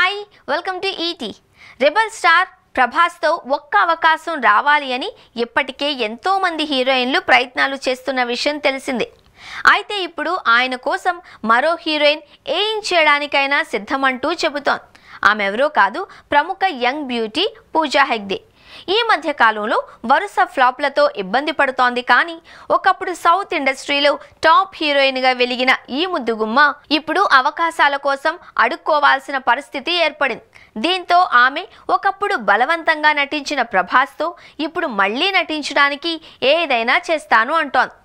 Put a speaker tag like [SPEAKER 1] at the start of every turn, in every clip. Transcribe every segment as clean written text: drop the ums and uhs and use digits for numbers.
[SPEAKER 1] Hi welcome to ET. Rebel star ప్రభాస్తో ఒక్క అవకాశం రావాలి అని ఇప్పటికే ఎంతో మంది హీరోయిన్లు ప్రయత్నాలు చేస్తున్న విషయం తెలిసిందే. అయితే ఇప్పుడు ఆయన కోసం మరో హీరోయిన్ ఏం చేయడానికైనా సిద్ధమంటూ చెబుతోంది. ఆమె ఎవరో కాదు, ప్రముఖ యంగ్ బ్యూటీ పూజా హెగ్డే. ఈ మధ్య కాలంలో వరుస ఫ్లాప్లతో ఇబ్బంది పడుతోంది. కానీ ఒకప్పుడు సౌత్ ఇండస్ట్రీలో టాప్ హీరోయిన్గా వెలిగిన ఈ ముద్దుగుమ్మ ఇప్పుడు అవకాశాల కోసం అడుక్కోవాల్సిన పరిస్థితి ఏర్పడింది. దీంతో ఆమె ఒకప్పుడు బలవంతంగా నటించిన ప్రభాస్తో ఇప్పుడు మళ్ళీ నటించడానికి ఏదైనా చేస్తాను అంటోంది.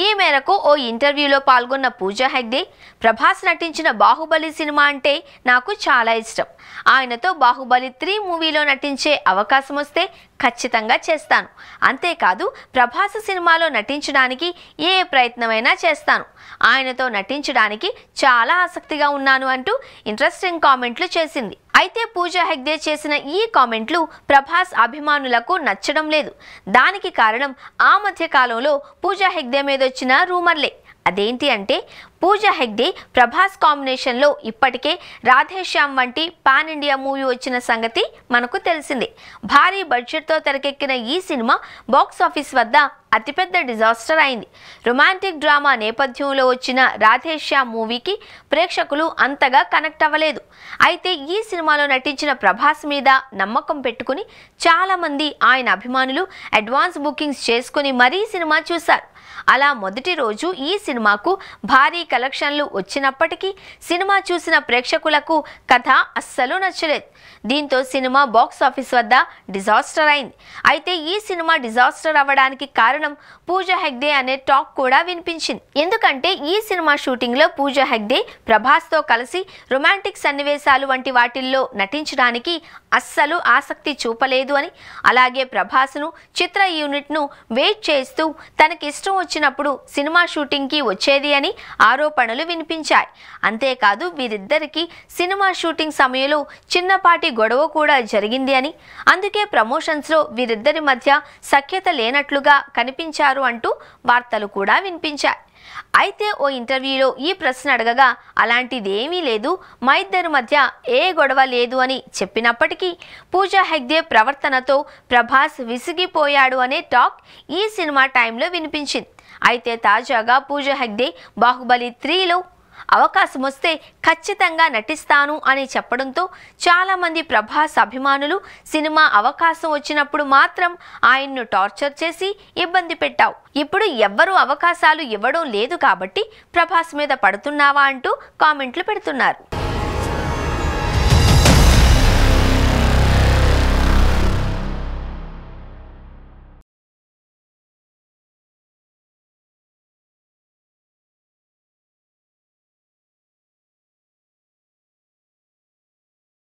[SPEAKER 1] ఈ మేరకు ఓ ఇంటర్వ్యూలో పాల్గొన్న పూజా హెగ్డే, ప్రభాస్ నటించిన బాహుబలి సినిమా అంటే నాకు చాలా ఇష్టం. ఆయనతో బాహుబలి 3 మూవీలో నటించే అవకాశం వస్తే ఖచ్చితంగా చేస్తాను. అంతేకాదు ప్రభాస్ సినిమాలో నటించడానికి ఏ ప్రయత్నమైనా చేస్తాను. ఆయనతో నటించడానికి చాలా ఆసక్తిగా ఉన్నాను అంటూ ఇంట్రెస్టింగ్ కామెంట్లు చేసింది. అయితే పూజా హెగ్డే చేసిన ఈ కామెంట్లు ప్రభాస్ అభిమానులకు నచ్చడం లేదు. దానికి కారణం ఆ మధ్య కాలంలో పూజా హెగ్డే మీద వచ్చిన రూమర్లే. అదేంటి అంటే, పూజా హెగ్డే ప్రభాస్ కాంబినేషన్లో ఇప్పటికే రాధేశ్యామ్ వంటి పాన్ ఇండియా మూవీ వచ్చిన సంగతి మనకు తెలిసిందే. భారీ బడ్జెట్తో తెరకెక్కిన ఈ సినిమా బాక్స్ ఆఫీస్ వద్ద అతిపెద్ద డిజాస్టర్ అయింది. రొమాంటిక్ డ్రామా నేపథ్యంలో వచ్చిన రాధేశ్యామ్ మూవీకి ప్రేక్షకులు అంతగా కనెక్ట్ అవ్వలేదు. అయితే ఈ సినిమాలో నటించిన ప్రభాస్ మీద నమ్మకం పెట్టుకుని చాలామంది ఆయన అభిమానులు అడ్వాన్స్ బుకింగ్స్ చేసుకుని మరీ సినిమా చూశారు. అలా మొదటి రోజు ఈ సినిమాకు భారీ కలెక్షన్లు వచ్చినప్పటికీ సినిమా చూసిన ప్రేక్షకులకు కథ అస్సలు నచ్చలేదు. దీంతో సినిమా బాక్స్ ఆఫీస్ వద్ద డిజాస్టర్ అయింది. అయితే ఈ సినిమా డిజాస్టర్ అవ్వడానికి కారణం పూజా హెగ్డే అనే టాక్ కూడా వినిపించింది. ఎందుకంటే ఈ సినిమా షూటింగ్లో పూజా హెగ్డే ప్రభాస్తో కలిసి రొమాంటిక్ సన్నివేశాలు వంటి వాటిల్లో నటించడానికి అస్సలు ఆసక్తి చూపలేదు అని, అలాగే ప్రభాస్ను చిత్ర యూనిట్ను వెయిట్ చేస్తూ తనకి ఇష్టం వచ్చినప్పుడు సినిమా షూటింగ్కి వచ్చేది అని ఆరోపణలు వినిపించాయి. అంతేకాదు వీరిద్దరికీ సినిమా షూటింగ్ సమయంలో చిన్నపాటి గొడవ కూడా జరిగింది అని, అందుకే ప్రమోషన్స్లో వీరిద్దరి మధ్య సఖ్యత లేనట్లుగా కనిపించారు అంటూ వార్తలు కూడా వినిపించాయి. అయితే ఓ ఇంటర్వ్యూలో ఈ ప్రశ్న అడగగా అలాంటిదేమీ లేదు, మా ఇద్దరి మధ్య ఏ గొడవ లేదు అని చెప్పినప్పటికీ పూజా హెగ్డే ప్రవర్తనతో ప్రభాస్ విసిగిపోయాడు అనే టాక్ ఈ సినిమా టైంలో వినిపించింది. అయితే తాజాగా పూజా హెగ్డే బాహుబలి 3లో అవకాశం వస్తే ఖచ్చితంగా నటిస్తాను అని చెప్పడంతో చాలామంది ప్రభాస్ అభిమానులు సినిమా అవకాశం వచ్చినప్పుడు మాత్రం ఆయన్ను టార్చర్ చేసి ఇబ్బంది పెట్టావు, ఇప్పుడు ఎవ్వరూ అవకాశాలు ఇవ్వడం లేదు కాబట్టి ప్రభాస్ మీద పడుతున్నావా అంటూ కామెంట్లు పెడుతున్నారు.